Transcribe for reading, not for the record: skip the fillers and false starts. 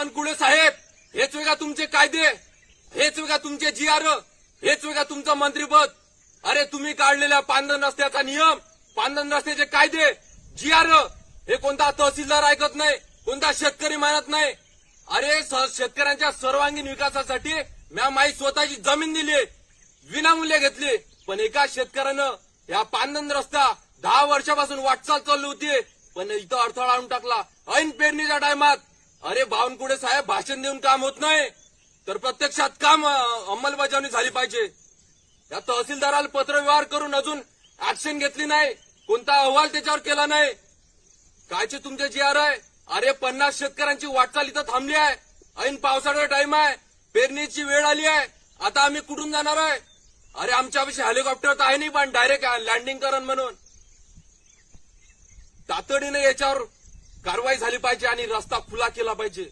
बावनकुळे साहेब, हेच वेगा तुमचे कायदे, हेच वेगा तुमचे GR, हेच वेगा तुमचं मंत्रिपद. अरे तुम्ही काढलेल्या पांदन रस्त्याचा नियम, पांदन रस्त्याचे कायदे, GR हे कोणता तहसीलदार ऐकत नाही, कोणता शेतकरी मानत नाही. अरे शेतकऱ्यांच्या सर्वांगीण विकासासाठी म्या माई स्वतःची जमीन दिली, विनामूल्य घेतली. पण एका शेतकऱ्यानं या पांदन रस्ता 10 वर्षापासून वाटचाल चालली होती, पण इथं अडथळा आणून टाकला ऐन पेरणीच्या टायमात. अरे बावनकुळे साहेब, भाषण देऊन काम होत नाही, तर प्रत्यक्षात काम अंमलबजावणी झाली पाहिजे. या तहसीलदाराला पत्रव्यवहार करून अजून ऍक्शन घेतली नाही, कोणता अहवाल त्याच्यावर केला नाही. कायचे तुमचे GR आहे? अरे 50 शेतकऱ्यांची वाटचाल इथं थांबली आहे. ऐन पावसाळ्याचा टाइम आहे, पेरणीची वेळ आली आहे. आता आम्ही कुठून जाणार आहे? अरे आमच्यापाशी हेलिकॉप्टर तर आहे नाही, पण डायरेक्ट लँडिंग करण म्हणून. तातडीने याच्यावर कारवाई झाली पाहिजे आणि रस्ता खुला केला पाहिजे.